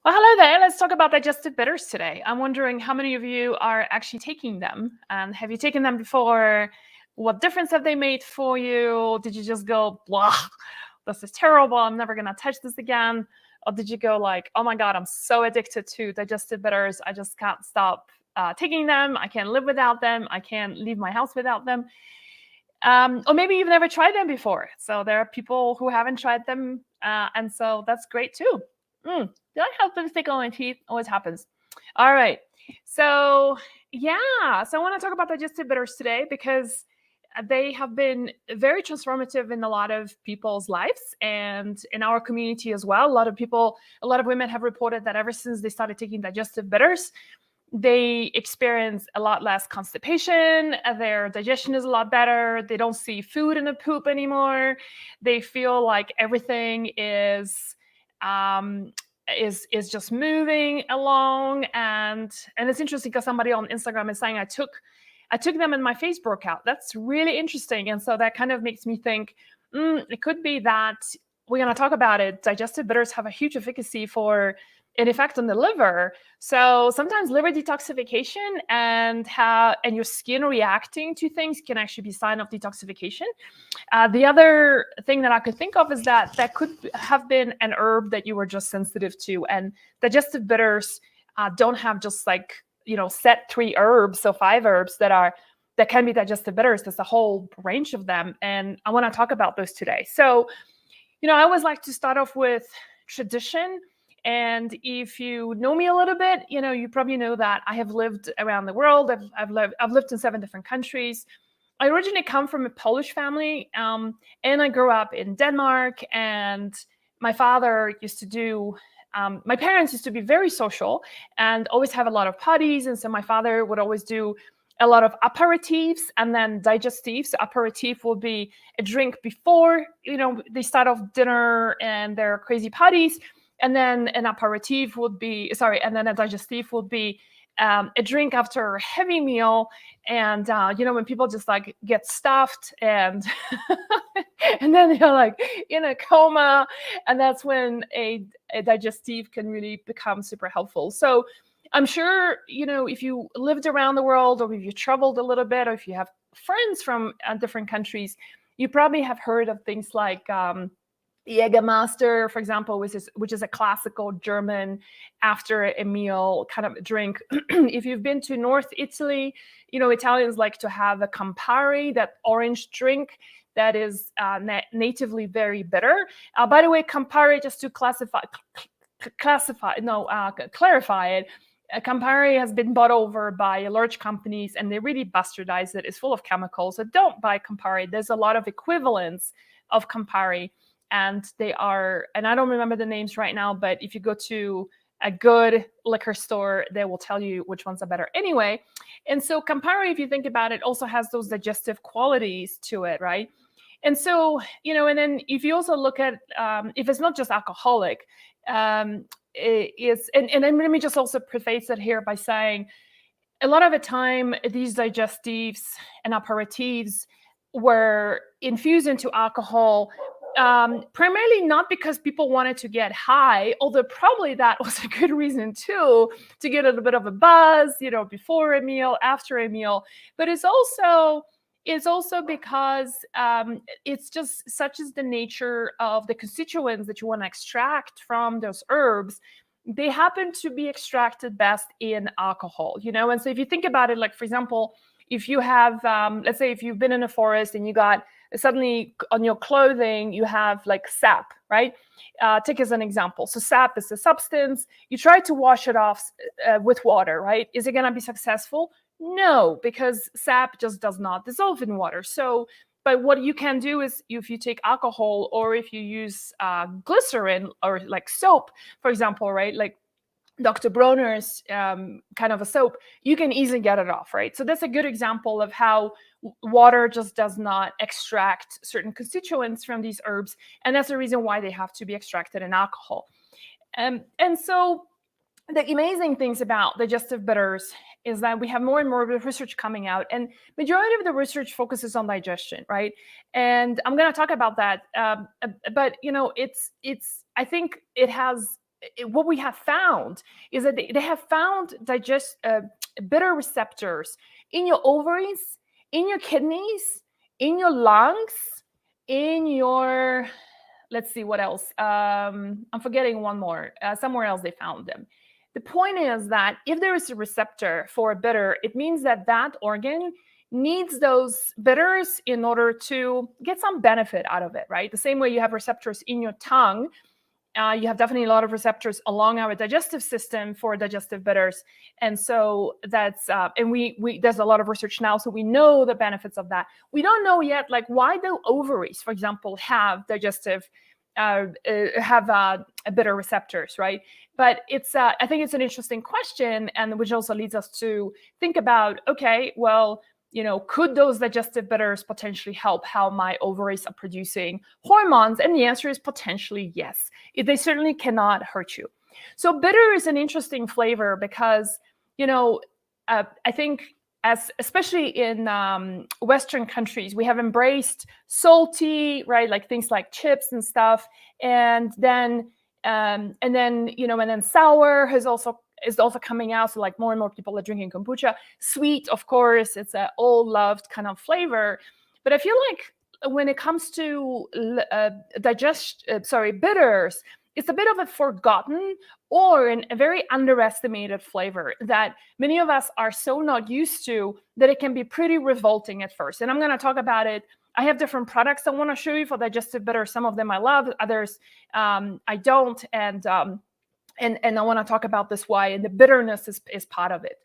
Well, hello there. Let's talk about digestive bitters today. I'm wondering how many of you are actually taking them, and have you taken them before? What difference have they made for you? Did you just go, blah, this is terrible, I'm never going to touch this again? Or did you go like, oh my God, I'm so addicted to digestive bitters, I just can't stop taking them. I can't live without them. I can't leave my house without them. Or maybe you've never tried them before. So there are people who haven't tried them, and so that's great too. Did I have lipstick on my teeth? Always happens. All right. So yeah, so I want to talk about digestive bitters today because they have been very transformative in a lot of people's lives and in our community as well. A lot of women have reported that ever since they started taking digestive bitters, they experience a lot less constipation. Their digestion is a lot better. They don't see food in the poop anymore. They feel like everything um, is just moving along. And it's interesting because somebody on Instagram is saying I took them and my face broke out. That's really interesting. And so that kind of makes me think it could be that we're going to talk about it. Digestive bitters have a huge efficacy for an effect on the liver. So sometimes liver detoxification and your skin reacting to things can actually be a sign of detoxification. The other thing that I could think of is that could have been an herb that you were just sensitive to. And digestive bitters don't have just like, set 3 herbs, so 5 herbs that can be digestive bitters. There's a whole range of them. And I want to talk about those today. So, I always like to start off with tradition. And if you know me a little bit, you probably know that I have lived around the world. I've lived in 7 different countries. I originally come from a Polish family, and I grew up in Denmark. And my father used to do. My parents used to be very social and always have a lot of parties, and so my father would always do a lot of aperitifs and then digestives. So aperitif will be a drink before they start off dinner and their crazy parties. And then an aperitif would be, and then a digestif would be a drink after a heavy meal. And, when people just like get stuffed and and then they're like in a coma. And that's when a digestif can really become super helpful. So I'm sure, if you lived around the world or if you traveled a little bit or if you have friends from different countries, you probably have heard of things like Jägermeister, for example, which is a classical German after a meal kind of drink. If you've been to North Italy, Italians like to have a Campari, that orange drink that is natively very bitter. By the way, Campari, just to clarify it, Campari has been bought over by large companies and they really bastardize it. It's full of chemicals. So don't buy Campari. There's a lot of equivalents of Campari. And I don't remember the names right now, but if you go to a good liquor store, they will tell you which ones are better anyway. And so Campari, if you think about it, also has those digestive qualities to it, right? And so, and then if you also look at, if it's not just alcoholic, and then let me just also preface it here by saying, a lot of the time, these digestives and aperitifs were infused into alcohol, primarily not because people wanted to get high, although probably that was a good reason too, to get a little bit of a buzz, before a meal, after a meal. But it's also because it's just such is the nature of the constituents that you want to extract from those herbs. They happen to be extracted best in alcohol, And so if you think about it, like, for example, if you have, let's say if you've been in a forest and you got suddenly on your clothing, you have like sap, right? Take as an example. So sap is a substance. You try to wash it off with water, right? Is it going to be successful? No, because sap just does not dissolve in water. So, but what you can do is if you take alcohol or if you use glycerin or like soap, for example, right? Like Dr. Bronner's kind of a soap, you can easily get it off, right? So that's a good example of how water just does not extract certain constituents from these herbs. And that's the reason why they have to be extracted in alcohol. And so the amazing things about digestive bitters is that we have more and more research coming out, and majority of the research focuses on digestion, right? And I'm going to talk about that. But it's I think it has what we have found is that they have found bitter receptors in your ovaries, in your kidneys, in your lungs, in your, let's see what else. I'm forgetting one more. Somewhere else they found them. The point is that if there is a receptor for a bitter, it means that that organ needs those bitters in order to get some benefit out of it, right? The same way you have receptors in your tongue, you have definitely a lot of receptors along our digestive system for digestive bitters. And so that's, and we there's a lot of research now, so we know the benefits of that. We don't know yet, like, why the ovaries, for example, have digestive, bitter receptors, right? But it's, I think it's an interesting question, and which also leads us to think about, okay, well, could those digestive bitters potentially help how my ovaries are producing hormones? And the answer is potentially yes. They certainly cannot hurt you. So bitter is an interesting flavor because, I think especially in Western countries, we have embraced salty, right? Like things like chips and stuff. And then sour is also coming out. So like more and more people are drinking kombucha. Sweet, of course, it's an all loved kind of flavor. But I feel like when it comes to bitters, it's a bit of a forgotten or a very underestimated flavor that many of us are so not used to that it can be pretty revolting at first. And I'm going to talk about it. I have different products I want to show you for digestive bitters. Some of them I love, others I don't. And I want to talk about this why, and the bitterness is part of it.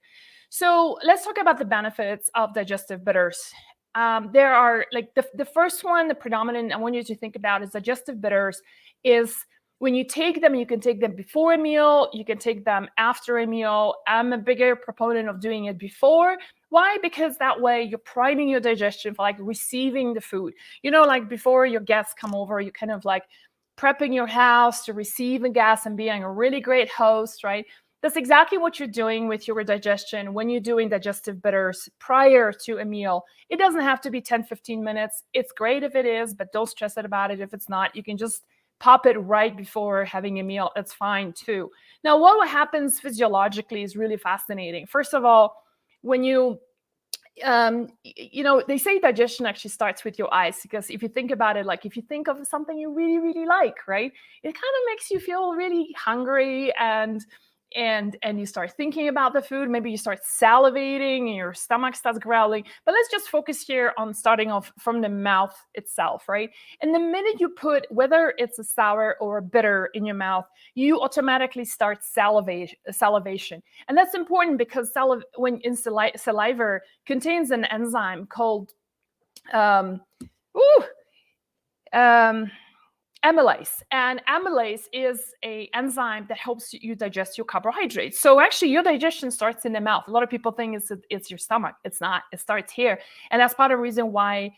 So let's talk about the benefits of digestive bitters. There are, like, the first one, the predominant I want you to think about is digestive bitters is when you take them, you can take them before a meal, you can take them after a meal. I'm a bigger proponent of doing it before. Why? Because that way you're priming your digestion for like receiving the food. Like before your guests come over, you're kind of like prepping your house to receive a guest and being a really great host, right? That's exactly what you're doing with your digestion when you're doing digestive bitters prior to a meal. It doesn't have to be 10, 15 minutes. It's great if it is, but don't stress about it if it's not. You can just pop it right before having a meal. It's fine too. Now, what happens physiologically is really fascinating. First of all, when you they say digestion actually starts with your eyes, because if you think about it, like if you think of something you really, really like, right, it kind of makes you feel really hungry and you start thinking about the food. Maybe you start salivating and your stomach starts growling. But let's just focus here on starting off from the mouth itself, right? And the minute you put, whether it's a sour or a bitter in your mouth, you automatically start salivation. And that's important because saliva contains an enzyme called amylase. And amylase is an enzyme that helps you digest your carbohydrates. So actually your digestion starts in the mouth. A lot of people think it's your stomach. It's not. It starts here. And that's part of the reason why,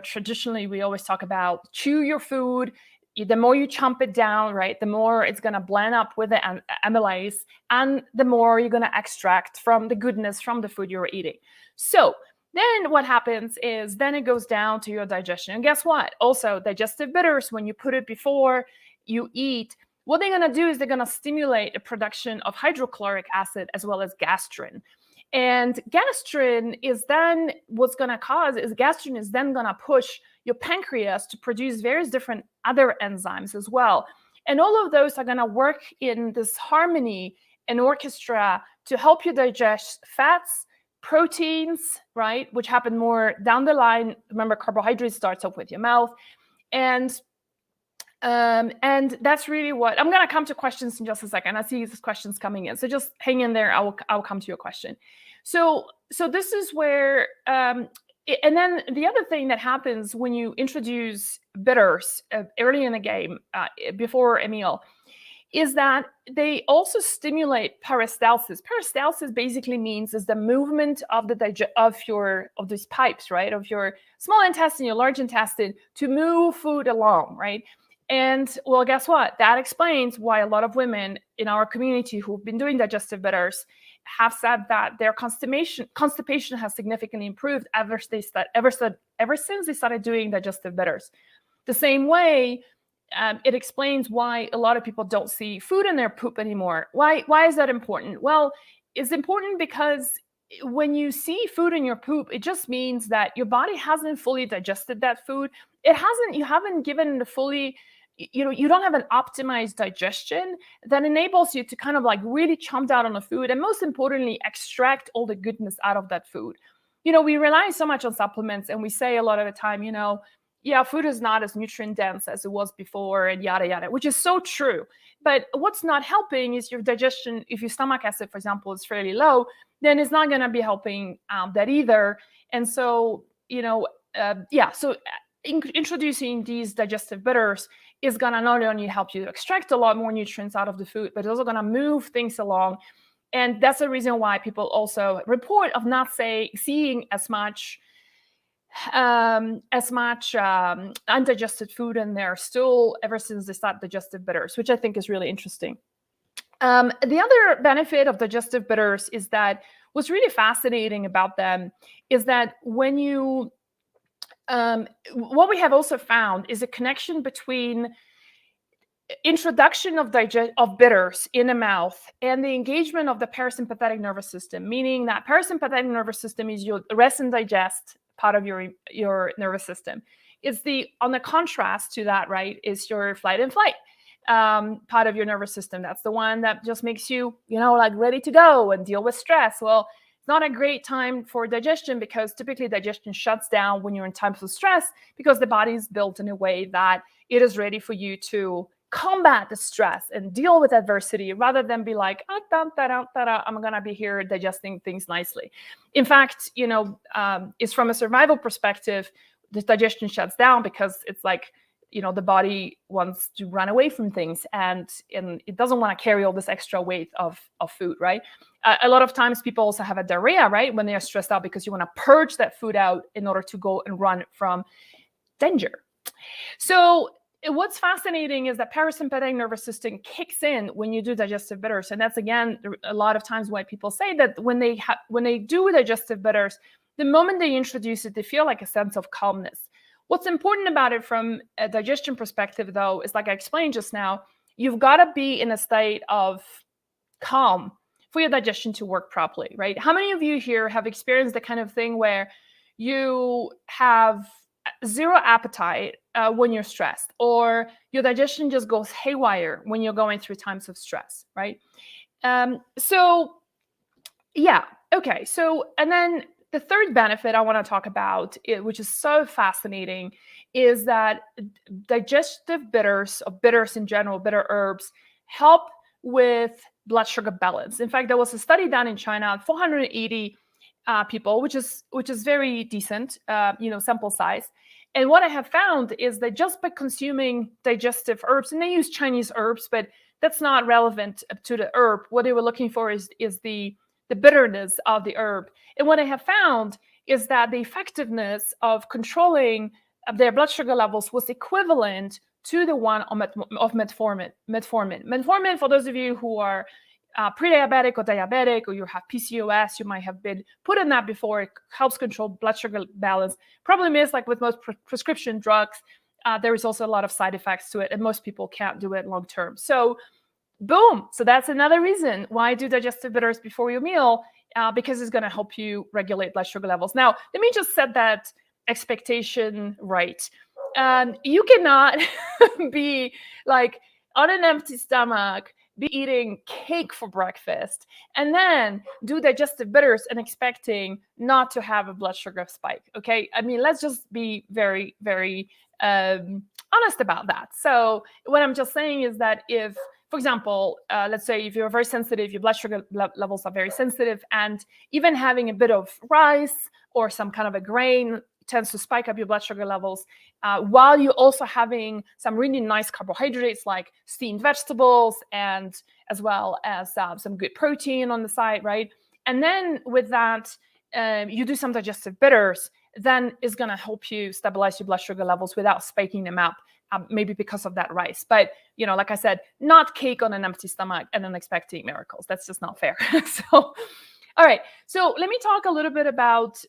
traditionally we always talk about chew your food. The more you chomp it down, right, the more it's going to blend up with the amylase, and the more you're going to extract from the goodness from the food you're eating. So then what happens is then it goes down to your digestion. And guess what? Also, digestive bitters, when you put it before you eat, what they're going to do is they're going to stimulate the production of hydrochloric acid as well as gastrin. And gastrin is then gastrin is then going to push your pancreas to produce various different other enzymes as well. And all of those are going to work in this harmony and orchestra to help you digest fats, proteins, right, which happen more down the line. Remember, carbohydrates starts off with your mouth. And that's really what I'm going to come to questions in just a second. I see these questions coming in, so just hang in there. I'll come to your question. So this is where, and then the other thing that happens when you introduce bitters early in the game, before a meal, is that they also stimulate peristalsis. Peristalsis basically means is the movement of of these pipes, right, of your small intestine, your large intestine, to move food along, right? And well, guess what? That explains why a lot of women in our community who've been doing digestive bitters have said that their constipation has significantly improved ever since they started doing digestive bitters. The same way, it explains why a lot of people don't see food in their poop anymore. Why is that important? Well, it's important because when you see food in your poop, it just means that your body hasn't fully digested that food. You haven't given the fully, you don't have an optimized digestion that enables you to kind of like really chomp down on the food, and most importantly, extract all the goodness out of that food. We rely so much on supplements, and we say a lot of the time, yeah, food is not as nutrient dense as it was before, and yada yada, which is so true. But what's not helping is your digestion. If your stomach acid, for example, is fairly low, then it's not going to be helping that either. And so, introducing these digestive bitters is going to not only help you extract a lot more nutrients out of the food, but it's also going to move things along. And that's the reason why people also report of not seeing as much undigested food in their stool ever since they start digestive bitters, which I think is really interesting. The other benefit of digestive bitters is that what's really fascinating about them is that when you, what we have also found is a connection between introduction of bitters in the mouth and the engagement of the parasympathetic nervous system, meaning that parasympathetic nervous system is your rest and digest part of your nervous system. It's on the contrast to that, right, is your flight and flight part of your nervous system. That's the one that just makes you, like ready to go and deal with stress. Well, it's not a great time for digestion because typically digestion shuts down when you're in times of stress because the body is built in a way that it is ready for you to combat the stress and deal with adversity rather than be like, I'm going to be here digesting things nicely. In fact, it's from a survival perspective, the digestion shuts down because it's like, the body wants to run away from things and it doesn't want to carry all this extra weight of food, right? A lot of times people also have a diarrhea, right? When they are stressed out because you want to purge that food out in order to go and run from danger. So what's fascinating is that parasympathetic nervous system kicks in when you do digestive bitters. And that's, again, a lot of times why people say that when they do digestive bitters, the moment they introduce it, they feel like a sense of calmness. What's important about it from a digestion perspective, though, is like I explained just now, you've got to be in a state of calm for your digestion to work properly, right? How many of you here have experienced the kind of thing where you have zero appetite when you're stressed, or your digestion just goes haywire when you're going through times of stress, right? So, and then the third benefit I want to talk about, which is so fascinating, is that digestive bitters, or bitters in general, bitter herbs, help with blood sugar balance. In fact, there was a study done in China, 480 people, which is very decent, sample size. And what I have found is that just by consuming digestive herbs, and they use Chinese herbs, but that's not relevant to the herb. What they were looking for is the bitterness of the herb. And what I have found is that the effectiveness of controlling their blood sugar levels was equivalent to the one of metformin. Metformin, for those of you who are pre-diabetic or diabetic, or you have PCOS, you might have been put on that before. It helps control blood sugar balance. Problem is, like with most prescription drugs, there is also a lot of side effects to it, and most people can't do it long term. So boom. So that's another reason why do digestive bitters before your meal, because it's going to help you regulate blood sugar levels. Now, let me just set that expectation right. You cannot be like on an empty stomach, be eating cake for breakfast, and then do digestive bitters and expecting not to have a blood sugar spike. Okay. I mean, let's just be very, very honest about that. So what I'm just saying is that if, for example, let's say if you're very sensitive, your blood sugar levels are very sensitive, and even having a bit of rice or some kind of a grain tends to spike up your blood sugar levels, while you're also having some really nice carbohydrates like steamed vegetables, and as well as some good protein on the side, right? And then with that, you do some digestive bitters, then it's going to help you stabilize your blood sugar levels without spiking them up, maybe because of that rice. But, like I said, not cake on an empty stomach and then expecting miracles. That's just not fair. So, all right. So let me talk a little bit about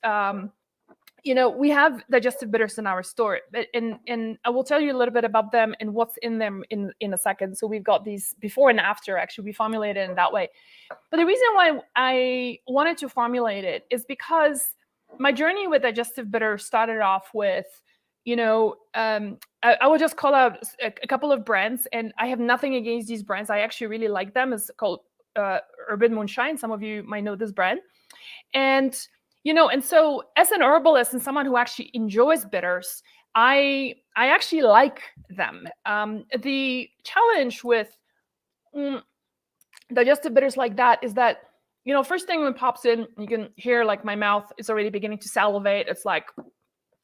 we have digestive bitters in our store, and I will tell you a little bit about them and what's in them in a second. So we've got these before and after. Actually, we formulated in that way. But the reason why I wanted to formulate it is because my journey with digestive bitters started off with, I will just call out a couple of brands, and I have nothing against these brands. I actually really like them. It's called Urban Moonshine. Some of you might know this brand. And so as an herbalist and someone who actually enjoys bitters, I actually like them. The challenge with digestive bitters like that is that, first thing when it pops in, you can hear like my mouth is already beginning to salivate. It's like,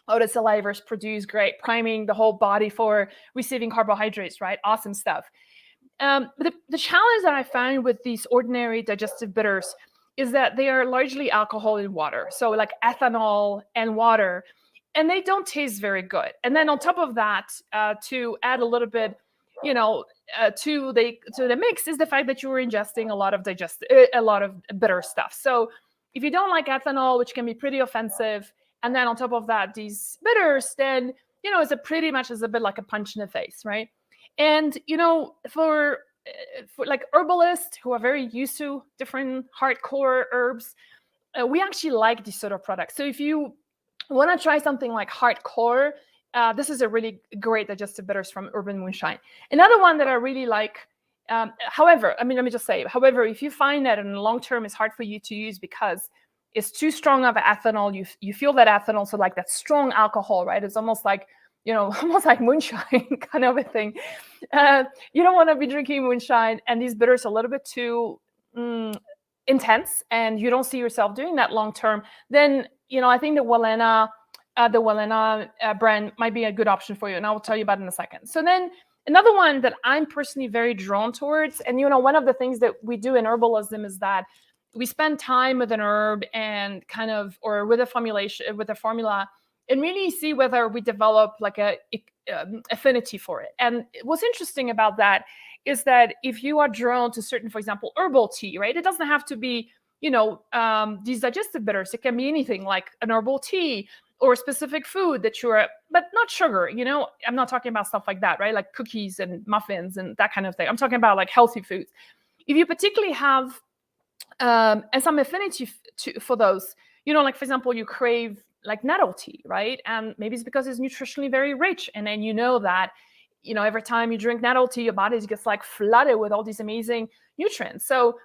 oh, the saliva is produced, great, priming the whole body for receiving carbohydrates, right? Awesome stuff. But the challenge that I find with these ordinary digestive bitters is that they are largely alcohol in water. So like ethanol and water, and they don't taste very good. And then on top of that, to add a little bit, to the mix is the fact that you are ingesting a lot of bitter stuff. So if you don't like ethanol, which can be pretty offensive, and then on top of that, these bitters, then, it's pretty much a bit like a punch in the face, right? And, for like herbalists who are very used to different hardcore herbs, we actually like these sort of products. So if you want to try something like hardcore, this is a really great digestive bitters from Urban Moonshine. Another one that I really like, however, let me just say, if you find that in the long term it's hard for you to use because it's too strong of ethanol, you feel that ethanol, so like that strong alcohol, right? It's almost like, almost like moonshine kind of a thing. You don't want to be drinking moonshine, and these bitters are a little bit too intense, and you don't see yourself doing that long term. Then, I think the Wellena brand might be a good option for you, and I will tell you about it in a second. So then another one that I'm personally very drawn towards, and one of the things that we do in herbalism is that we spend time with an herb and or with a formula, and really see whether we develop like a affinity for it. And what's interesting about that is that if you are drawn to certain, for example, herbal tea, right? It doesn't have to be, these digestive bitters. It can be anything like an herbal tea or a specific food but not sugar, I'm not talking about stuff like that, right? Like cookies and muffins and that kind of thing. I'm talking about like healthy foods. If you particularly have and some affinity for those, like for example, you crave like nettle tea, right? And maybe it's because it's nutritionally very rich. And then that, every time you drink nettle tea, your body gets like flooded with all these amazing nutrients. So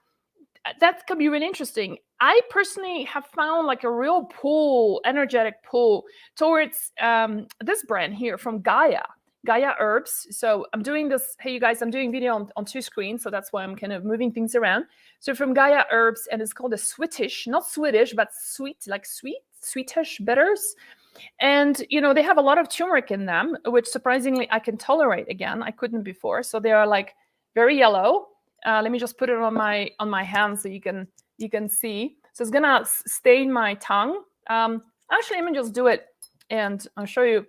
that could be really interesting. I personally have found like a real energetic pull towards this brand here from Gaia Herbs. So I'm doing this, hey you guys, I'm doing video on two screens, so that's why I'm kind of moving things around. So from Gaia Herbs, and it's called a Swedish, not Swedish, but Swedish bitters. And, they have a lot of turmeric in them, which surprisingly I can tolerate again. I couldn't before. So they are like very yellow. Let me just put it on my hand so you can see. So it's gonna stain my tongue. Actually, let me just do it and I'll show you.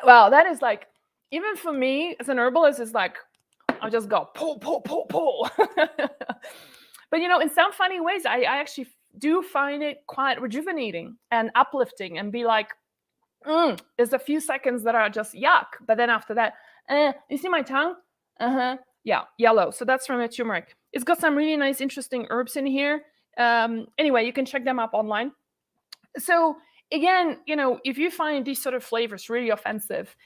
Wow, that is like, even for me as an herbalist, it's like, I'll just go pull. But in some funny ways, I actually do find it quite rejuvenating and uplifting, and be like, there's a few seconds that are just yuck. But then after that, you see my tongue? Yeah, yellow. So that's from a turmeric. It's got some really nice, interesting herbs in here. Anyway, you can check them up online. So again, if you find these sort of flavors really offensive,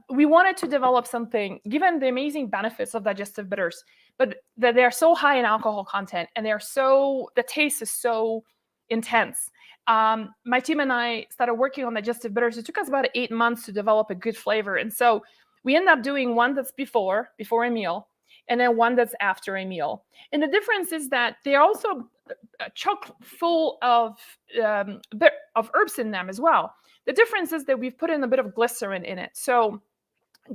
we wanted to develop something, given the amazing benefits of digestive bitters, but that they're so high in alcohol content, and the taste is so intense. My team and I started working on digestive bitters. It took us about 8 months to develop a good flavor. And so we end up doing one that's before a meal, and then one that's after a meal. And the difference is that they're also chock full of herbs in them as well. The difference is that we've put in a bit of glycerin in it. So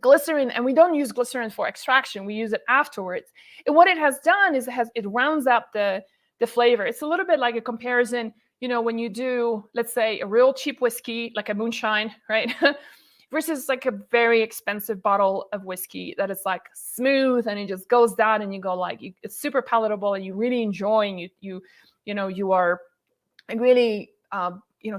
glycerin, and we don't use glycerin for extraction, we use it afterwards. And what it has done is it rounds up the flavor. It's a little bit like a comparison, when you do, let's say, a real cheap whiskey, like a moonshine, right? Versus like a very expensive bottle of whiskey that is like smooth and it just goes down, and you go like, it's super palatable, and you really enjoy, and you are really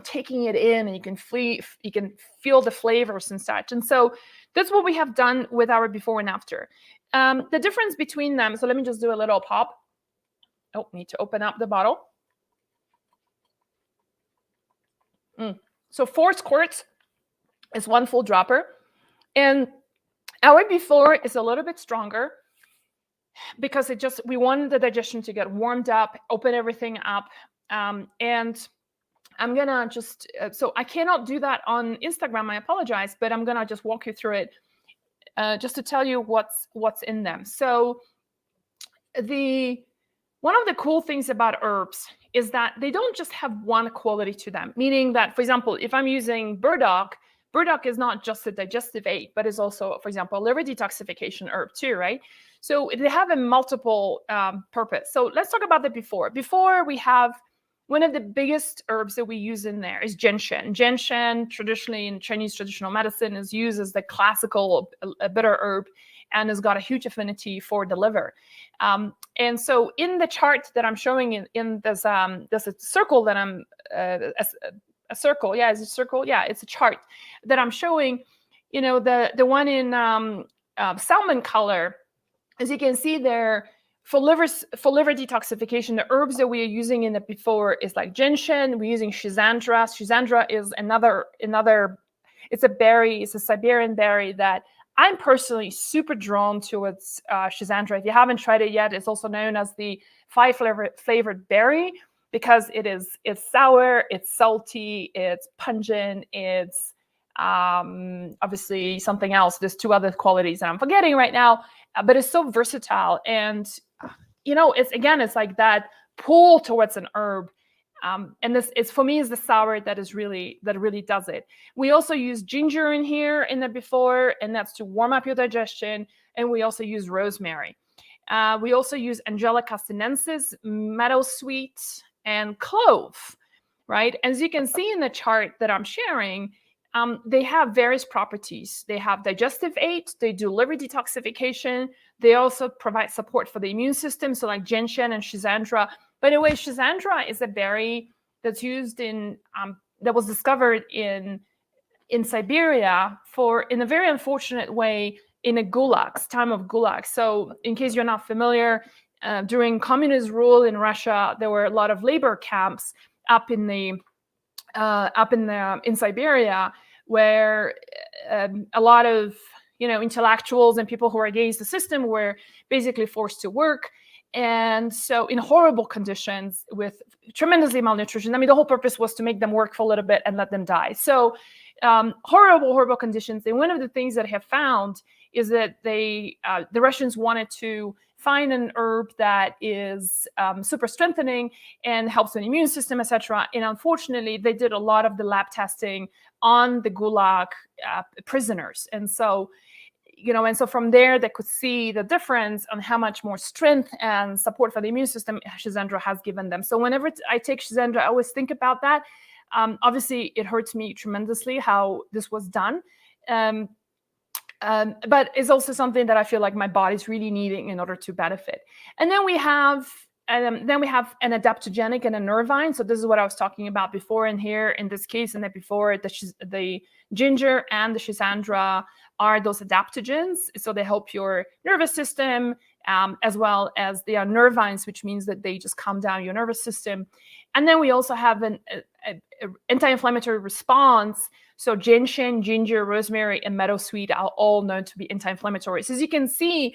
taking it in, and you can feel the flavors and such. And so that's what we have done with our before and after. The difference between them, so let me just do a little pop. Oh, need to open up the bottle. So 4 squirts is 1 full dropper. And our before is a little bit stronger because we want the digestion to get warmed up, open everything up. And I'm gonna just, so I cannot do that on Instagram, I apologize, but I'm gonna just walk you through it just to tell you what's in them. So one of the cool things about herbs is that they don't just have one quality to them, meaning that, for example, if I'm using burdock is not just a digestive aid, but is also, for example, a liver detoxification herb too, right? So they have a multiple purpose. So let's talk about the before. Before, we have one of the biggest herbs that we use in there is gentian. Gentian, traditionally in Chinese traditional medicine, is used as the classical bitter herb and has got a huge affinity for the liver. And so in the chart that I'm showing in there's a circle that I'm a circle. Yeah, it's a circle. Yeah, it's a chart that I'm showing. The one in salmon color, as you can see there, for liver detoxification, the herbs that we are using in the before is like gentian. We're using schizandra. Schizandra is another. It's a berry. It's a Siberian berry that I'm personally super drawn towards schizandra. If you haven't tried it yet, it's also known as the 5-flavored berry because it's sour, it's salty, it's pungent, it's obviously something else. There's 2 other qualities that I'm forgetting right now, but it's so versatile. And it's like that pull towards an herb. And this is, for me, is the sour that really does it. We also use ginger in here in the before, and that's to warm up your digestion. And we also use rosemary. We also use Angelica sinensis, meadowsweet, and clove, right? As you can see in the chart that I'm sharing, they have various properties. They have digestive aid. They do liver detoxification. They also provide support for the immune system. So like gentian and schizandra. By the way, schizandra is a berry that's used that was discovered in Siberia in a very unfortunate way in a time of gulag. So in case you're not familiar, during communist rule in Russia, there were a lot of labor camps up in Siberia, where a lot of intellectuals and people who were against the system were basically forced to work, and so in horrible conditions with tremendously malnutrition. I mean, the whole purpose was to make them work for a little bit and let them die. So horrible conditions. And one of the things that I have found is that the Russians wanted to find an herb that is super strengthening and helps the immune system, etc. And unfortunately, they did a lot of the lab testing on the Gulag prisoners. And so, from there, they could see the difference on how much more strength and support for the immune system schizandra has given them. So whenever I take schizandra, I always think about that. Obviously, it hurts me tremendously how this was done. But it's also something that I feel like my body's really needing in order to benefit. And then we have an adaptogenic and a nervine. So this is what I was talking about before. And here, in this case, and then before, the ginger and the schizandra are those adaptogens. So they help your nervous system, as well as they are nervines, which means that they just calm down your nervous system. And then we also have an anti-inflammatory response. So gentian, ginger, rosemary, and meadowsweet are all known to be anti-inflammatory. So as you can see,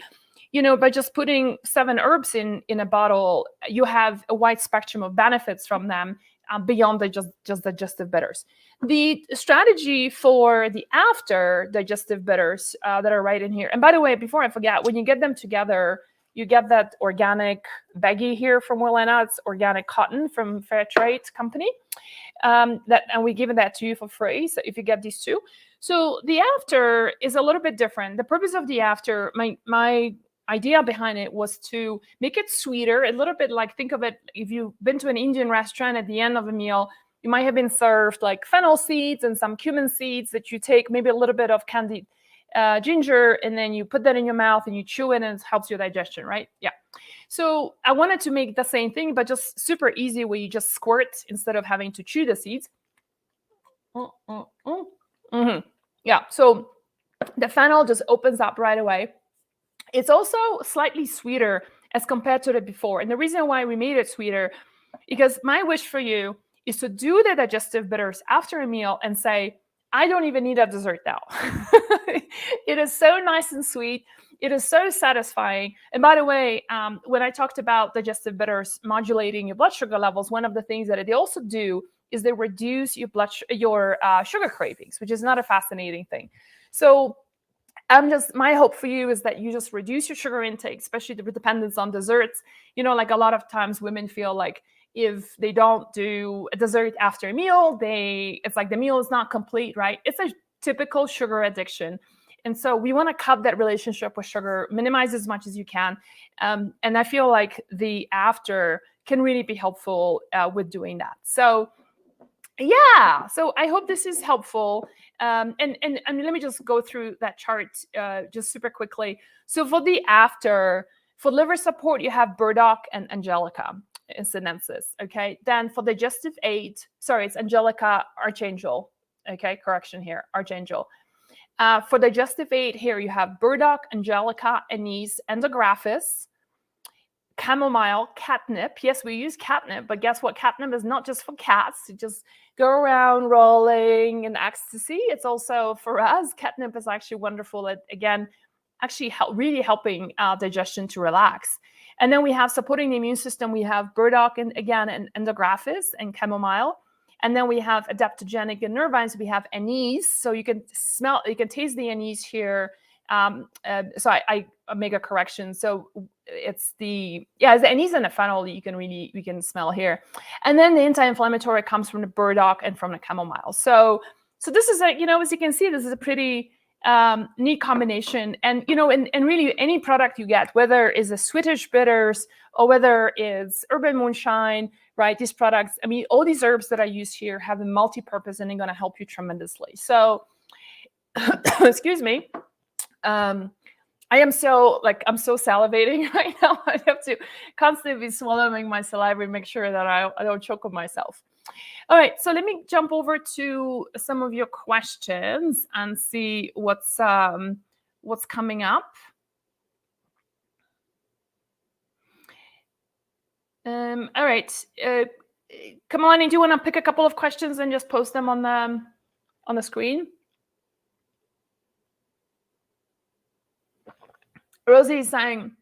by just putting 7 herbs in a bottle, you have a wide spectrum of benefits from them beyond just digestive bitters. The strategy for the after digestive bitters that are right in here. And by the way, before I forget, when you get them together, you get that organic baggie here from Wellena. It's organic cotton from Fairtrade Company. And we give that to you for free. So if you get these 2. So the after is a little bit different. The purpose of the after, my idea behind it was to make it sweeter, a little bit like, think of it, if you've been to an Indian restaurant, at the end of a meal, you might have been served like fennel seeds and some cumin seeds that you take, maybe a little bit of candied ginger, and then you put that in your mouth and you chew it, and it helps your digestion, right? Yeah. So I wanted to make the same thing, but just super easy, where you just squirt instead of having to chew the seeds. Yeah, so the fennel just opens up right away. It's also slightly sweeter as compared to the before. And the reason why we made it sweeter, because my wish for you is to do the digestive bitters after a meal and say, I don't even need a dessert now. It is so nice and sweet. It is so satisfying. And by the way, when I talked about digestive bitters modulating your blood sugar levels, one of the things that they also do is they reduce your sugar cravings, which is not a fascinating thing. So my hope for you is that you just reduce your sugar intake, especially the dependence on desserts. Like a lot of times women feel like if they don't do a dessert after a meal, it's like the meal is not complete, right? It's a typical sugar addiction. And so we want to cut that relationship with sugar, minimize as much as you can. And I feel like the after can really be helpful with doing that. So yeah, so I hope this is helpful. And let me just go through that chart just super quickly. So for the after, for liver support, you have burdock and angelica sinensis. Okay. Then for digestive aid, sorry, it's angelica, archangel. Okay, correction here, archangel. For digestive aid, here you have burdock, angelica, anise, endographis, chamomile, catnip. Yes, we use catnip, but guess what? Catnip is not just for cats to just go around rolling in ecstasy. It's also for us. Catnip is actually wonderful at, again, actually really helping digestion to relax. And then we have supporting the immune system. We have burdock and endographis and chamomile. And then we have adaptogenic and nervines. We have anise. So you can taste the anise here. So I make a correction. So it's the anise and the fennel we can smell here. And then the anti-inflammatory comes from the burdock and from the chamomile. So this is as you can see, this is a pretty neat combination. And and really any product you get, whether it's a Swedish bitters or whether it's urban moonshine, right? These products, I mean, all these herbs that I use here have a multi-purpose and they're going to help you tremendously. So excuse me. I'm so salivating right now. I have to constantly be swallowing my saliva and make sure that I don't choke on myself. All right, so let me jump over to some of your questions and see what's coming up. All right, Kamalani, do you want to pick a couple of questions and just post them on the screen? Rosie is saying,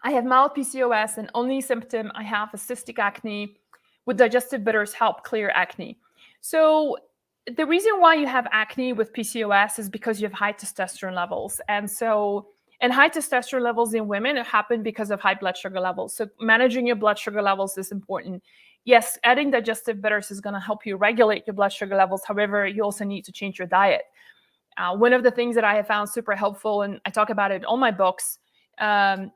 I have mild PCOS and only symptom I have is cystic acne. Would digestive bitters help clear acne? So the reason why you have acne with PCOS is because you have high testosterone levels. And high testosterone levels in women happen because of high blood sugar levels. So managing your blood sugar levels is important. Yes, adding digestive bitters is going to help you regulate your blood sugar levels. However, you also need to change your diet. One of the things that I have found super helpful, and I talk about it in all my books,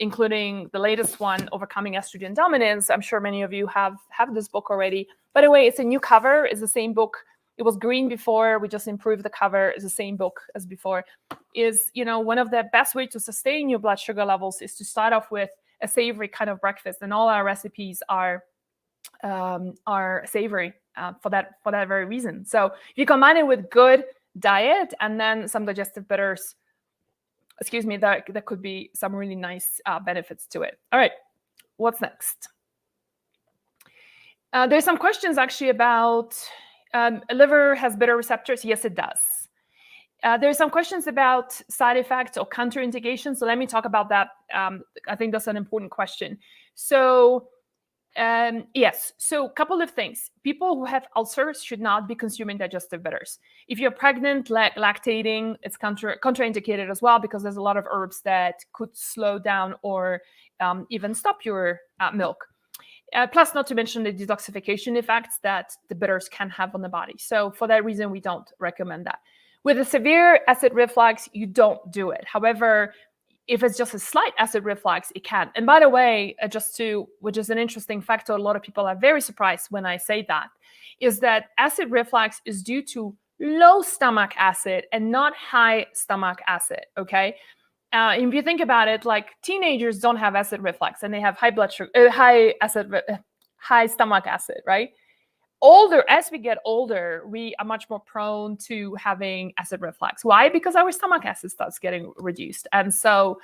including the latest one, Overcoming Estrogen Dominance. I'm sure many of you have this book already. By the way, it's a new cover. It's the same book. It was green before. We just improved the cover. It's the same book as before. One of the best ways to sustain your blood sugar levels is to start off with a savory kind of breakfast. And all our recipes are savory for that very reason. So if you combine it with good diet and then some digestive bitters, that could be some really nice benefits to it. All right, what's next? There's some questions actually about liver has bitter receptors. Yes, it does. There's some questions about side effects or counterindications. So let me talk about that. I think that's an important question. So yes, so a couple of things. People who have ulcers should not be consuming digestive bitters. If you're pregnant, lactating, it's contraindicated as well because there's a lot of herbs that could slow down or even stop your milk. Plus, not to mention the detoxification effects that the bitters can have on the body. So for that reason, we don't recommend that. With a severe acid reflux, you don't do it. However, if it's just a slight acid reflux, it can. And by the way, which is an interesting factor, a lot of people are very surprised when I say that, is that acid reflux is due to low stomach acid and not high stomach acid, okay? if you think about it, like teenagers don't have acid reflux and they have high blood sugar, high stomach acid, right? As we get older, we are much more prone to having acid reflux. Why? Because our stomach acid starts getting reduced. And so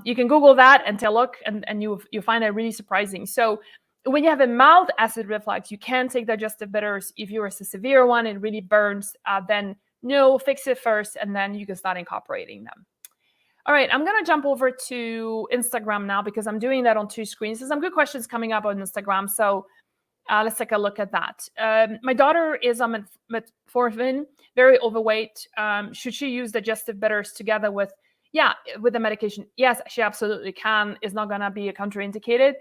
you can Google that and take a look, and you find it really surprising. So when you have a mild acid reflux, you can take digestive bitters. If yours is a severe one, it really burns, then no, fix it first, and then you can start incorporating them. All right, I'm going to jump over to Instagram now because I'm doing that on two screens. There's some good questions coming up on Instagram, so let's take a look at that. My daughter is on metformin, very overweight. Should she use digestive bitters together with the medication? Yes, she absolutely can. It's not going to be contraindicated.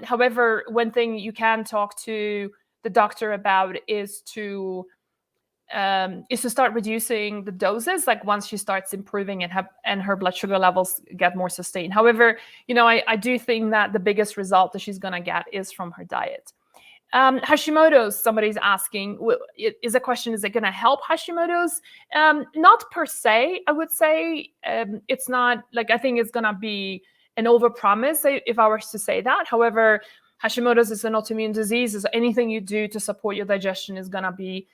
However, one thing you can talk to the doctor about is to start reducing the doses, like once she starts improving and her blood sugar levels get more sustained. However, I do think that the biggest result that she's going to get is from her diet. Hashimoto's, somebody's asking, is a question, is it going to help Hashimoto's? Not per se, I would say. It's not like, I think it's going to be an overpromise if I were to say that. However, Hashimoto's is an autoimmune disease, so anything you do to support your digestion is going to be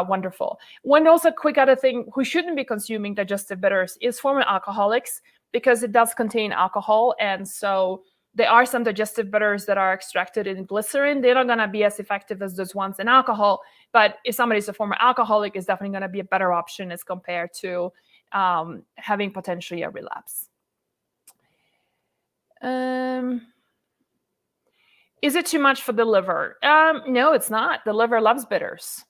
wonderful. One also quick other thing, who shouldn't be consuming digestive bitters is former alcoholics, because it does contain alcohol. And so there are some digestive bitters that are extracted in glycerin. They're not going to be as effective as those ones in alcohol. But if somebody's a former alcoholic, it's definitely going to be a better option as compared to having potentially a relapse. Is it too much for the liver? No, it's not. The liver loves bitters.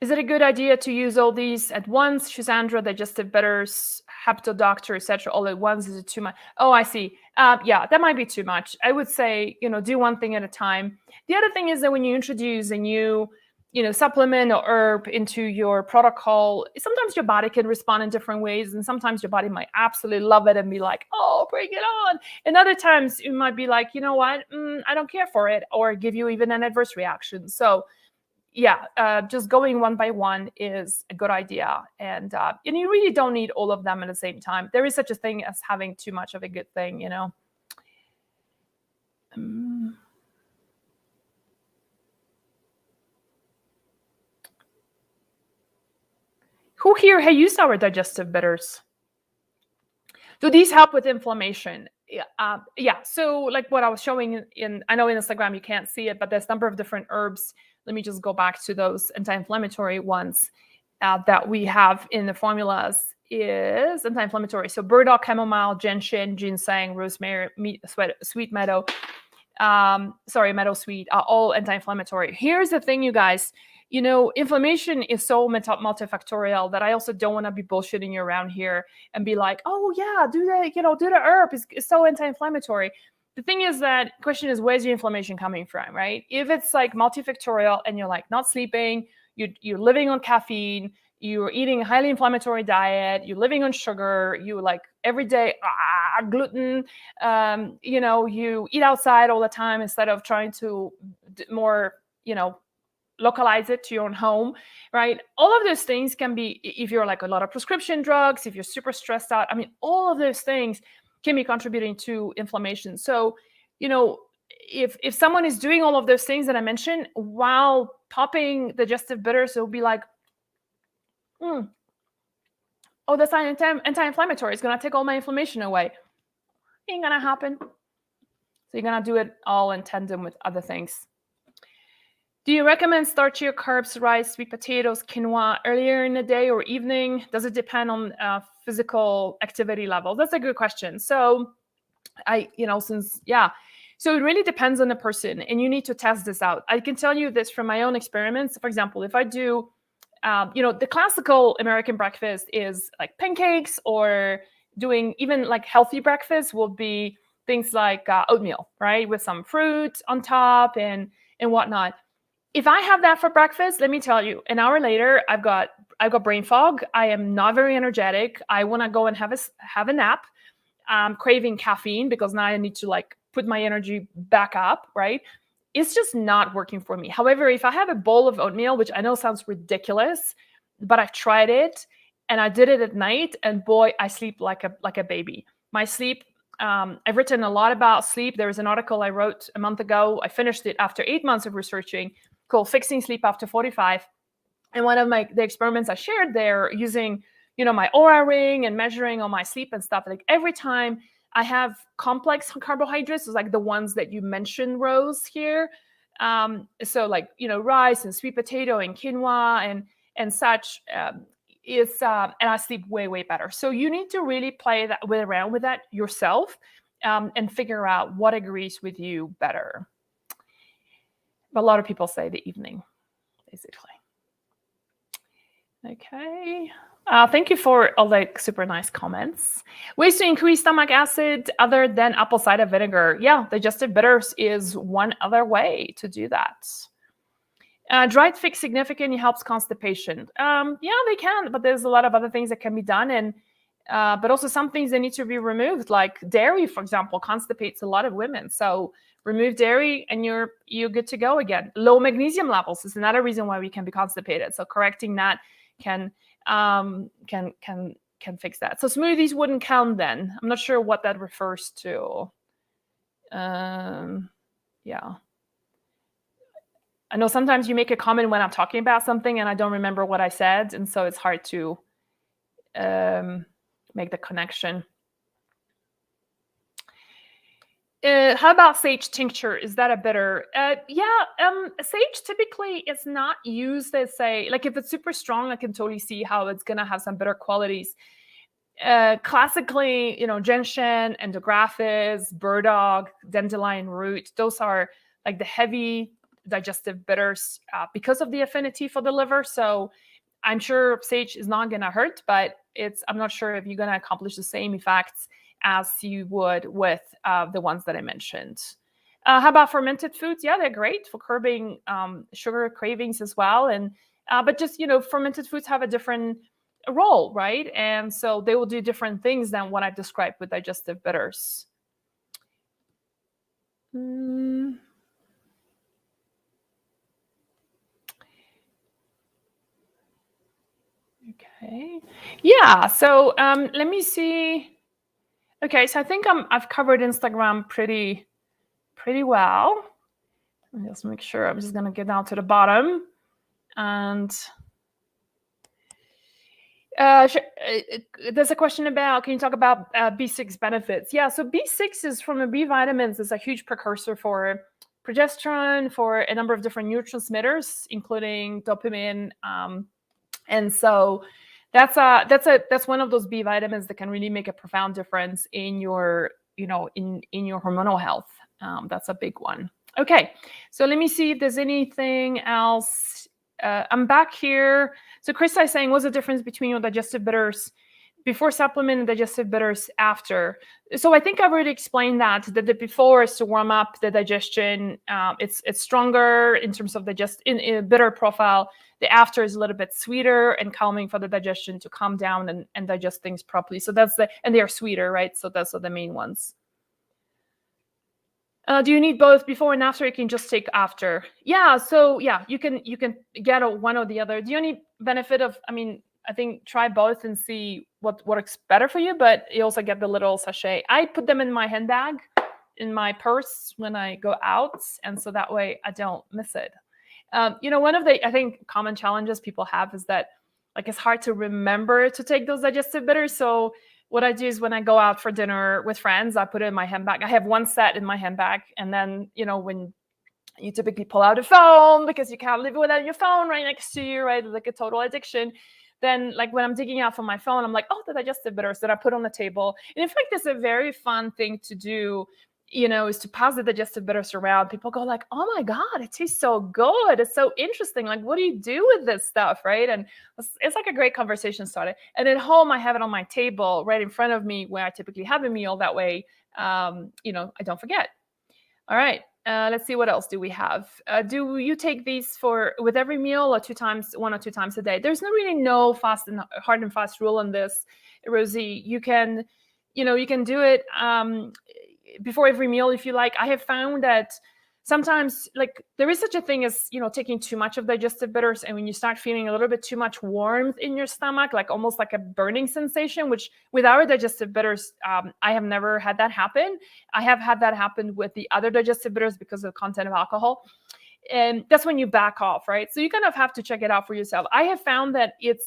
Is it a good idea to use all these at once? Shusandra, digestive bitters, Heptodoctor, etc., all at once? Is it too much? Oh, I see. Yeah, that might be too much. I would say, do one thing at a time. The other thing is that when you introduce a new, supplement or herb into your protocol, sometimes your body can respond in different ways, and sometimes your body might absolutely love it and be like, "Oh, bring it on." And other times it might be like, "You know what? I don't care for it," or give you even an adverse reaction. So just going one by one is a good idea. And you really don't need all of them at the same time. There is such a thing as having too much of a good thing, Who here has used our digestive bitters? Do these help with inflammation? So like what I was showing I know in Instagram you can't see it, but there's a number of different herbs. Let me just go back to those anti-inflammatory ones that we have in the formulas. Is anti-inflammatory. So burdock, chamomile, gentian, ginseng, rosemary, sweet meadow, meadowsweet are all anti-inflammatory. Here's the thing, you guys. Inflammation is so multifactorial that I also don't want to be bullshitting you around here and be like, "Oh yeah, do the herb. It's so anti-inflammatory." The thing is that question is, where's your inflammation coming from, right? If it's like multifactorial and you're like not sleeping, you're living on caffeine, you're eating a highly inflammatory diet, you're living on sugar, you like every day gluten, you eat outside all the time instead of trying to more, localize it to your own home, right? All of those things can be, if you're like a lot of prescription drugs, if you're super stressed out, all of those things can be contributing to inflammation. So, if someone is doing all of those things that I mentioned while popping digestive bitters, it'll be like, oh, that's anti-inflammatory. It's going to take all my inflammation away. Ain't going to happen. So you're going to do it all in tandem with other things. Do you recommend starchier carbs, rice, sweet potatoes, quinoa earlier in the day or evening? Does it depend on physical activity level? That's a good question. So so it really depends on the person, and you need to test this out. I can tell you this from my own experiments. For example, if I do, the classical American breakfast is like pancakes, or doing even like healthy breakfast will be things like oatmeal, right? With some fruit on top and whatnot. If I have that for breakfast, let me tell you, an hour later, I've got brain fog. I am not very energetic. I want to go and have a nap. I'm craving caffeine because now I need to like put my energy back up, right? It's just not working for me. However, if I have a bowl of oatmeal, which I know sounds ridiculous, but I tried it and I did it at night, and boy, I sleep like a baby. My sleep, I've written a lot about sleep. There was an article I wrote a month ago. I finished it after 8 months of researching, called Fixing Sleep After 45. And one of the experiments I shared there, using, my Oura ring and measuring all my sleep and stuff, like every time I have complex carbohydrates, like the ones that you mentioned, Rose, here. So like, rice and sweet potato and quinoa and such, and I sleep way, way better. So you need to really play around with that yourself, and figure out what agrees with you better. But a lot of people say the evening, basically. Okay. Thank you for all the super nice comments. Ways to increase stomach acid other than apple cider vinegar. Yeah, digestive bitters is one other way to do that. Dried fig significantly helps constipation. Yeah, they can, but there's a lot of other things that can be done, and but also some things that need to be removed, like dairy, for example, constipates a lot of women. So remove dairy and you're good to go again. Low magnesium levels is another reason why we can be constipated. So correcting that can fix that. So smoothies wouldn't count then. I'm not sure what that refers to. Yeah. I know sometimes you make a comment when I'm talking about something and I don't remember what I said, and so it's hard to make the connection. How about sage tincture? Is that a bitter? Sage typically is not used as like if it's super strong, I can totally see how it's gonna have some bitter qualities. Classically, gentian, endographis, burdock, dandelion root, those are like the heavy digestive bitters because of the affinity for the liver. So I'm sure sage is not gonna hurt, but I'm not sure if you're gonna accomplish the same effects as you would with the ones that I mentioned. How about fermented foods? Yeah, they're great for curbing sugar cravings as well. And but just, fermented foods have a different role, right? And so they will do different things than what I've described with digestive bitters. Okay. Yeah. So let me see. Okay, so I think I've covered Instagram pretty well. Let me just make sure. I'm just gonna get down to the bottom, and there's a question about, can you talk about B6 benefits? Yeah, so B6 is from the B vitamins. Is a huge precursor for progesterone, for a number of different neurotransmitters, including dopamine, and so that's one of those B vitamins that can really make a profound difference in your in your hormonal health. That's a big one. Okay, so let me see if there's anything else. I'm back here. So Krista is saying, what's the difference between your digestive bitters before supplement and digestive bitters after? So I think I've already explained that the before is to warm up the digestion. It's stronger in terms of in bitter profile. The after is a little bit sweeter and calming for the digestion to calm down and digest things properly. So and they are sweeter, right? So those are the main ones. Do you need both before and after? You can just take after. Yeah. So yeah, you can get one or the other. The only benefit of, I think try both and see what works better for you. But you also get the little sachet. I put them in my handbag, in my purse when I go out, and so that way I don't miss it. One of the, I think, common challenges people have is that it's hard to remember to take those digestive bitters. So what I do is when I go out for dinner with friends, I put it in my handbag. I have one set in my handbag. And then, when you typically pull out a phone because you can't live without your phone right next to you, right? Like a total addiction. Then when I'm digging out from my phone, I'm like, oh, the digestive bitters that I put on the table. And in fact, it's a very fun thing to do, is to pass the digestive bitters around. People go like, oh my God, it tastes so good. It's so interesting. Like, what do you do with this stuff, right? And it's like a great conversation starter. And at home, I have it on my table right in front of me where I typically have a meal. That way, I don't forget. All right. Let's see, what else do we have? Do you take these with every meal or 1 or 2 times a day? There's really no hard and fast rule on this, Rosie. You can do it before every meal if you like. I have found that sometimes, like, there is such a thing as, taking too much of digestive bitters, and when you start feeling a little bit too much warmth in your stomach, like almost like a burning sensation, which with our digestive bitters, I have never had that happen. I have had that happen with the other digestive bitters because of the content of alcohol. And that's when you back off, right? So you kind of have to check it out for yourself. I have found that it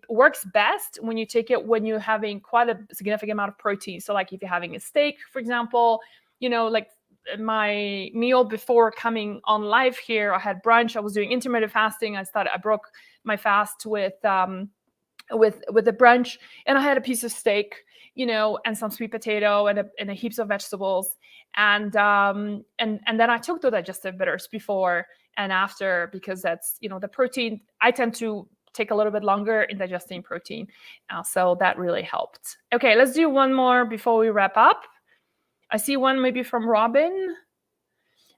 works best when you take it when you're having quite a significant amount of protein. So like if you're having a steak, for example, like my meal before coming on live here, I had brunch. I was doing intermittent fasting. I broke my fast with the brunch, and I had a piece of steak, and some sweet potato and a heaps of vegetables. And then I took the digestive bitters before and after, because that's, the protein, I tend to take a little bit longer in digesting protein. So that really helped. Okay, let's do one more before we wrap up. I see one maybe from Robin.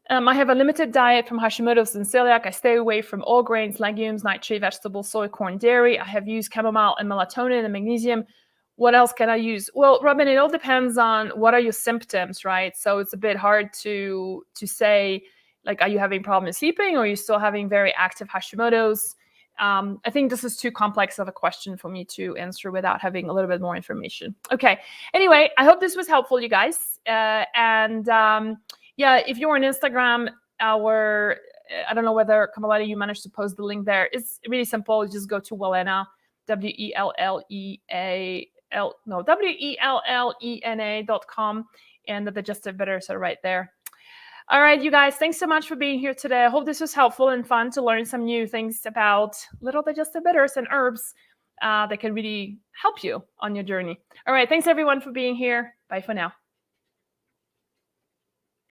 I have a limited diet from Hashimoto's and celiac. I stay away from all grains, legumes, nightshade, vegetables, soy, corn, dairy. I have used chamomile and melatonin and magnesium. What else can I use? Well, Robin, it all depends on what are your symptoms, right? So it's a bit hard to say, like, are you having problems sleeping, or are you still having very active Hashimoto's? I think this is too complex of a question for me to answer without having a little bit more information. Okay. Anyway, I hope this was helpful, you guys. Yeah, if you're on Instagram, I don't know whether, Kamala, you managed to post the link there. It's really simple. You just go to Wellena, WELLENA.com, and the digestive bitters are right there. All right, you guys, thanks so much for being here today. I hope this was helpful and fun to learn some new things about little digestive bitters and herbs that can really help you on your journey. All right, thanks everyone for being here. Bye for now.